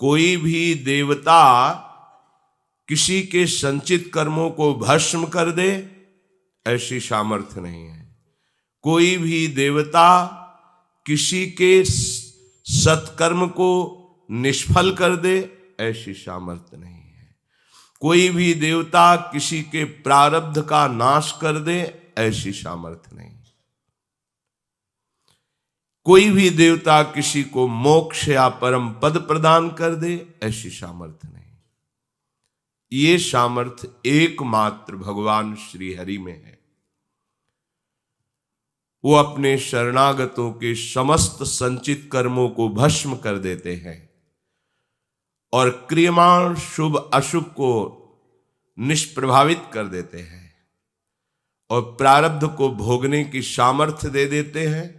कोई भी देवता किसी के संचित कर्मों को भस्म कर दे, ऐसी सामर्थ्य नहीं है। कोई भी देवता किसी के सत्कर्म को निष्फल कर दे, ऐसी सामर्थ्य नहीं है। कोई भी देवता किसी के प्रारब्ध का नाश कर दे, ऐसी सामर्थ्य नहीं। कोई भी देवता किसी को मोक्ष या परम पद प्रदान कर दे, ऐसी सामर्थ्य नहीं। ये सामर्थ्य एकमात्र भगवान श्री हरि में है। वो अपने शरणागतों के समस्त संचित कर्मों को भस्म कर देते हैं और क्रियमाण शुभ अशुभ को निष्प्रभावित कर देते हैं और प्रारब्ध को भोगने की सामर्थ्य दे देते हैं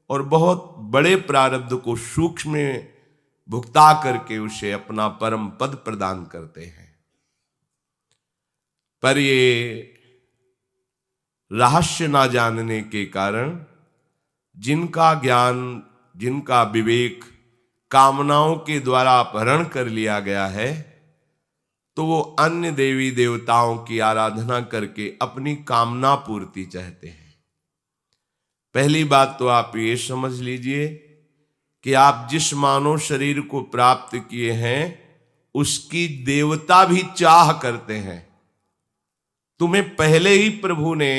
और बहुत बड़े प्रारब्ध को सूक्ष्म में भुगता करके उसे अपना परम पद प्रदान करते हैं। पर ये रहस्य ना जानने के कारण जिनका ज्ञान, जिनका विवेक कामनाओं के द्वारा अपहरण कर लिया गया है, तो वो अन्य देवी देवताओं की आराधना करके अपनी कामना पूर्ति चाहते हैं। पहली बात तो आप ये समझ लीजिए कि आप जिस मानव शरीर को प्राप्त किए हैं उसकी देवता भी चाह करते हैं। तुम्हें पहले ही प्रभु ने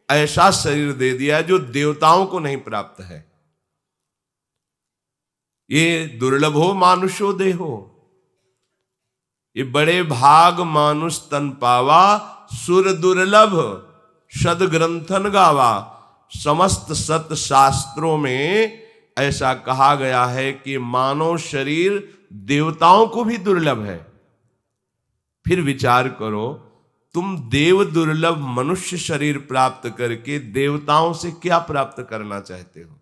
ऐसा शरीर दे दिया जो देवताओं को नहीं प्राप्त है। ये दुर्लभो मानुषो देहो, ये बड़े भाग मानुष तन पावा, सुर दुर्लभ सद ग्रंथन गावा। समस्त सत शास्त्रों में ऐसा कहा गया है कि मानव शरीर देवताओं को भी दुर्लभ है। फिर विचार करो, तुम देव दुर्लभ मनुष्य शरीर प्राप्त करके देवताओं से क्या प्राप्त करना चाहते हो?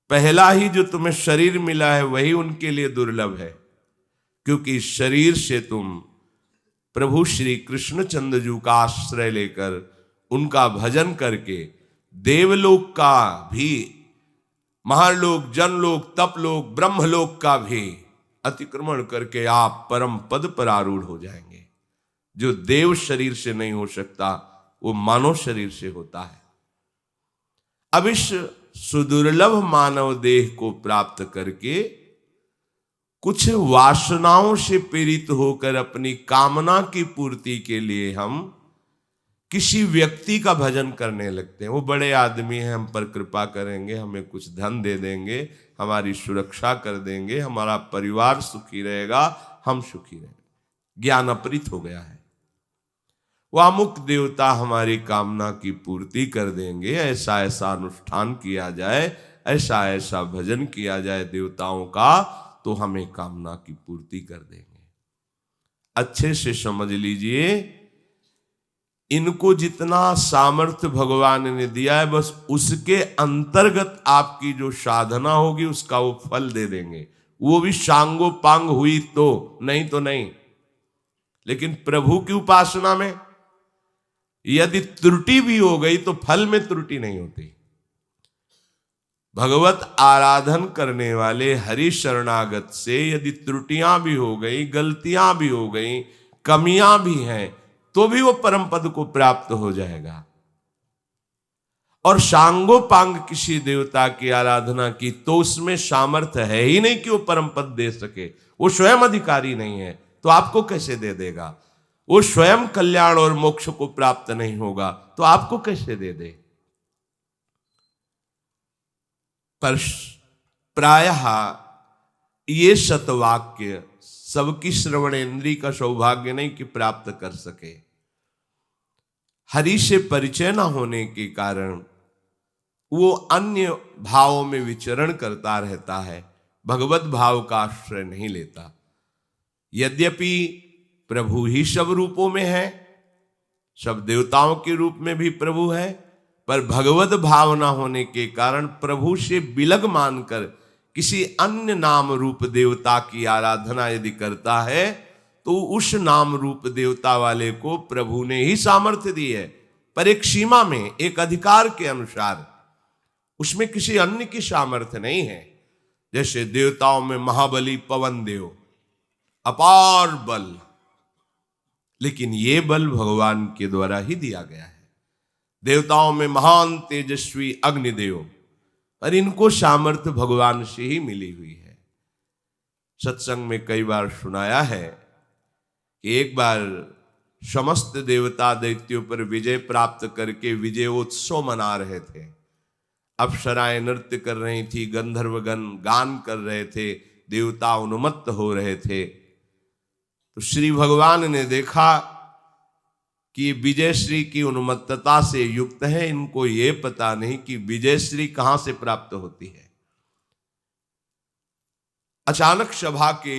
पहला ही जो तुम्हें शरीर मिला है वही उनके लिए दुर्लभ है, क्योंकि शरीर से तुम प्रभु श्री कृष्णचंद्र जी का आश्रय लेकर उनका भजन करके देवलोक का भी, महालोक, जनलोक, तपलोक, ब्रह्मलोक का भी अतिक्रमण करके आप परम पद पर आरूढ़ हो जाएंगे। जो देव शरीर से नहीं हो सकता वो मानव शरीर से होता है। अब इस सुदुर्लभ मानव देह को प्राप्त करके कुछ वासनाओं से पीड़ित होकर अपनी कामना की पूर्ति के लिए हम किसी व्यक्ति का भजन करने लगते हैं। वो बड़े आदमी हैं, हम पर कृपा करेंगे, हमें कुछ धन दे देंगे, हमारी सुरक्षा कर देंगे, हमारा परिवार सुखी रहेगा, हम सुखी रहेंगे। ज्ञान अपहृत हो गया है। वो अमुक देवता हमारी कामना की पूर्ति कर देंगे, ऐसा ऐसा अनुष्ठान किया जाए, ऐसा ऐसा भजन किया जाए देवताओं का, तो हमें कामना की पूर्ति कर देंगे। अच्छे से समझ लीजिए, इनको जितना सामर्थ्य भगवान ने दिया है बस उसके अंतर्गत आपकी जो साधना होगी उसका वो फल दे देंगे। वो भी सांगो पांग हुई तो, नहीं तो नहीं। लेकिन प्रभु की उपासना में यदि त्रुटि भी हो गई तो फल में त्रुटि नहीं होती। भगवत आराधन करने वाले हरि शरणागत से यदि त्रुटियां भी हो गई, गलतियां भी हो गई, कमियां भी हैं, तो भी वो परम पद को प्राप्त हो जाएगा। और सांगो पांग किसी देवता की आराधना की तो उसमें सामर्थ्य है ही नहीं कि वो परम पद दे सके। वो स्वयं अधिकारी नहीं है तो आपको कैसे दे देगा? वो स्वयं कल्याण और मोक्ष को प्राप्त नहीं होगा तो आपको कैसे दे दे? पर प्रायः ये सतवाक्य सबकी श्रवण इंद्री का सौभाग्य नहीं कि प्राप्त कर सके। हरि से परिचय न होने के कारण वो अन्य भावों में विचरण करता रहता है, भगवत भाव का आश्रय नहीं लेता। यद्यपि प्रभु ही सब रूपों में है, सब देवताओं के रूप में भी प्रभु है, पर भगवत भाव न होने के कारण प्रभु से बिलग मानकर किसी अन्य नाम रूप देवता की आराधना यदि करता है तो उस नाम रूप देवता वाले को प्रभु ने ही सामर्थ्य दी है, पर एक सीमा में, एक अधिकार के अनुसार। उसमें किसी अन्य की सामर्थ्य नहीं है। जैसे देवताओं में महाबली पवन देव, अपार बल, लेकिन ये बल भगवान के द्वारा ही दिया गया है। देवताओं में महान तेजस्वी अग्निदेव, और इनको सामर्थ्य भगवान से ही मिली हुई है। सत्संग में कई बार सुनाया है कि एक बार समस्त देवता दैत्यों पर विजय प्राप्त करके विजयोत्सव मना रहे थे। अप्सराएं नृत्य कर रही थी, गंधर्वगण गान कर रहे थे, देवता उन्मत्त हो रहे थे। तो श्री भगवान ने देखा कि विजयश्री की उन्मत्तता से युक्त है, इनको ये पता नहीं कि विजयश्री कहां से प्राप्त होती है। अचानक सभा के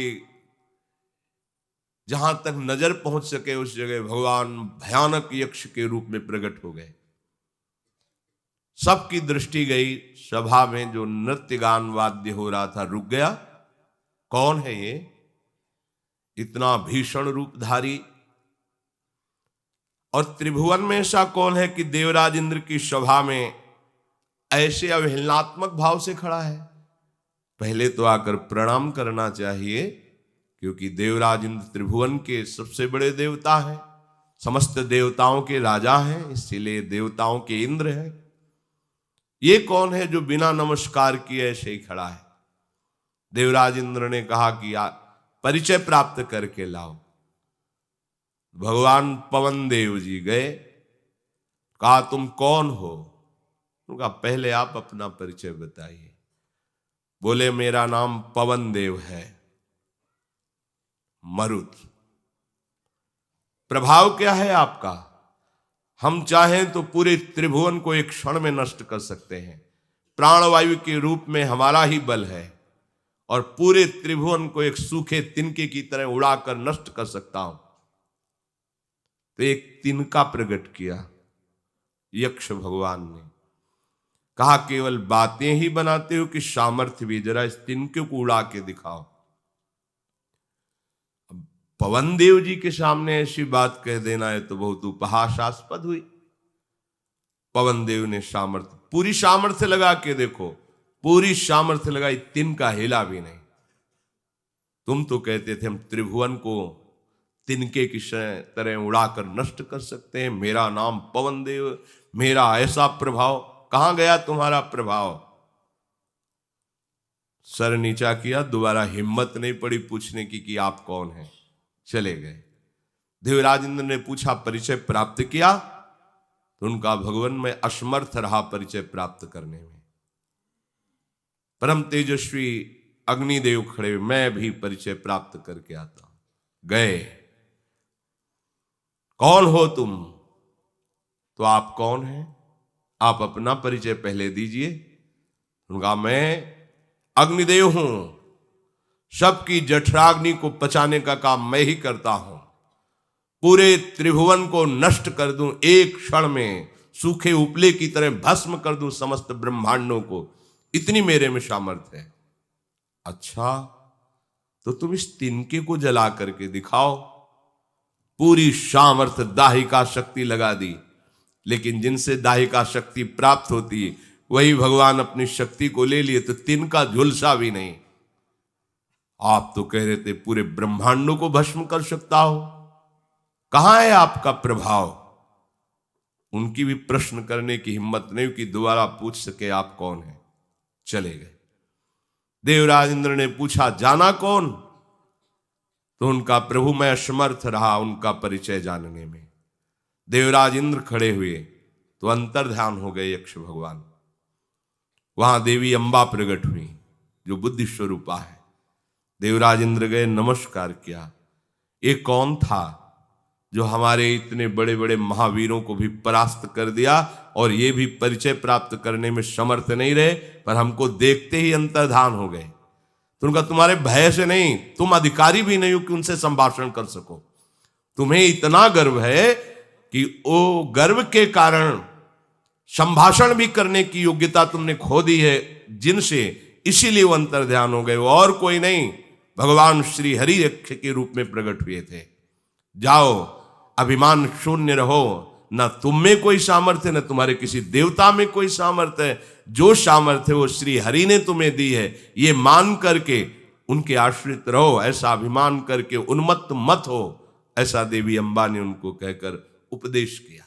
जहां तक नजर पहुंच सके उस जगह भगवान भयानक यक्ष के रूप में प्रकट हो गए। सबकी दृष्टि गई, सभा में जो नृत्य गान वाद्य हो रहा था रुक गया। कौन है ये इतना भीषण रूपधारी, और त्रिभुवन में ऐसा कौन है कि देवराज इंद्र की सभा में ऐसे अवहेलनात्मक भाव से खड़ा है? पहले तो आकर प्रणाम करना चाहिए, क्योंकि देवराज इंद्र त्रिभुवन के सबसे बड़े देवता हैं, समस्त देवताओं के राजा हैं, इसीलिए देवताओं के इंद्र हैं। ये कौन है जो बिना नमस्कार किए ऐसे ही खड़ा है? देवराज इंद्र ने कहा कि परिचय प्राप्त करके लाओ। भगवान पवन देव जी गए, कहा तुम कौन हो? उनका पहले आप अपना परिचय बताइए। बोले मेरा नाम पवन देव है, मरुत। प्रभाव क्या है आपका? हम चाहें तो पूरे त्रिभुवन को एक क्षण में नष्ट कर सकते हैं। प्राणवायु के रूप में हमारा ही बल है, और पूरे त्रिभुवन को एक सूखे तिनके की तरह उड़ाकर नष्ट कर सकता हूं। तो एक तिनका प्रकट किया यक्ष भगवान ने, कहा केवल बातें ही बनाते हो कि सामर्थ्य भी? जरा इस तिनके को उड़ा के दिखाओ। पवन देव जी के सामने ऐसी बात कह देना है तो बहुत उपहासास्पद हुई। पवन देव ने सामर्थ्य, पूरी सामर्थ्य लगा के देखो, पूरी सामर्थ्य लगाई, तिनका हिला भी नहीं। तुम तो कहते थे हम त्रिभुवन को तिनके की तरह उड़ाकर नष्ट कर सकते हैं, मेरा नाम पवन देव, मेरा ऐसा प्रभाव। कहां गया तुम्हारा प्रभाव? सर नीचा किया, दोबारा हिम्मत नहीं पड़ी पूछने की कि आप कौन हैं, चले गए। देवराज इंद्र ने पूछा परिचय प्राप्त किया? तो उनका भगवान में असमर्थ रहा परिचय प्राप्त करने में। परम तेजस्वी अग्निदेव खड़े, मैं भी परिचय प्राप्त करके आता हूं। गए, कौन हो तुम? तो आप कौन हैं? आप अपना परिचय पहले दीजिए। उनका मैं अग्निदेव हूं, सबकी जठराग्नि को पचाने का काम मैं ही करता हूं, पूरे त्रिभुवन को नष्ट कर दूं, एक क्षण में सूखे उपले की तरह भस्म कर दूं समस्त ब्रह्मांडों को, इतनी मेरे में सामर्थ्य है। अच्छा, तो तुम इस तिनके को जला करके दिखाओ। पूरी सामर्थ्य दाहिका शक्ति लगा दी, लेकिन जिनसे दाहिका शक्ति प्राप्त होती है वही भगवान अपनी शक्ति को ले लिए तो तिनका झुलसा भी नहीं। आप तो कह रहे थे पूरे ब्रह्मांडों को भस्म कर सकता हो, कहां है आपका प्रभाव? उनकी भी प्रश्न करने की हिम्मत नहीं कि दोबारा पूछ सके आप कौन हैं। चले गए। देवराज इंद्र ने पूछा जाना कौन? तो उनका प्रभु मैं असमर्थ रहा उनका परिचय जानने में। देवराज इंद्र खड़े हुए तो अंतर्ध्यान हो गए यक्ष भगवान। वहां देवी अंबा प्रकट हुई जो बुद्धि स्वरूपा है। देवराज इंद्र गए, नमस्कार किया। ये कौन था जो हमारे इतने बड़े बड़े महावीरों को भी परास्त कर दिया, और ये भी परिचय प्राप्त करने में समर्थ नहीं रहे, पर हमको देखते ही अंतर्धान हो गए। तो उनका तुम्हारे भय से नहीं, तुम अधिकारी भी नहीं हो कि उनसे संभाषण कर सको। तुम्हें इतना गर्व है कि वो गर्व के कारण संभाषण भी करने की योग्यता तुमने खो दी है जिनसे, इसीलिए वो अंतर्ध्यान हो गए। वो और कोई नहीं, भगवान श्री हरि यक्ष के रूप में प्रकट हुए थे। जाओ, अभिमान शून्य रहो, ना तुम में कोई सामर्थ्य, न तुम्हारे किसी देवता में कोई सामर्थ्य है। जो सामर्थ्य वो श्री हरि ने तुम्हें दी है, ये मान करके उनके आश्रित रहो, ऐसा अभिमान करके उन्मत्त मत हो, ऐसा देवी अम्बा ने उनको कहकर उपदेश किया।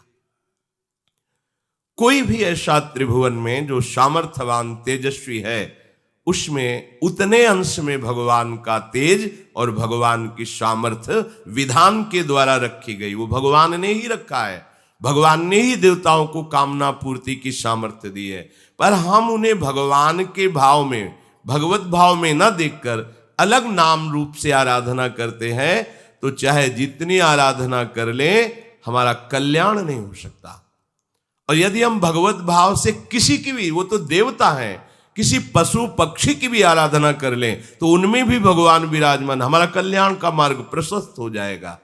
कोई भी ऐसा त्रिभुवन में जो सामर्थ्यवान तेजस्वी है, उसमें उतने अंश में भगवान का तेज और भगवान की सामर्थ्य विधान के द्वारा रखी गई। वो भगवान ने ही रखा है, भगवान ने ही देवताओं को कामना पूर्ति की सामर्थ्य दी है। पर हम उन्हें भगवान के भाव में, भगवत भाव में न देखकर अलग नाम रूप से आराधना करते हैं, तो चाहे जितनी आराधना कर ले, हमारा कल्याण नहीं हो सकता। और यदि हम भगवत भाव से किसी की भी, वो तो देवता है, किसी पशु पक्षी की भी आराधना कर लें, तो उनमें भी भगवान विराजमान, हमारा कल्याण का मार्ग प्रशस्त हो जाएगा।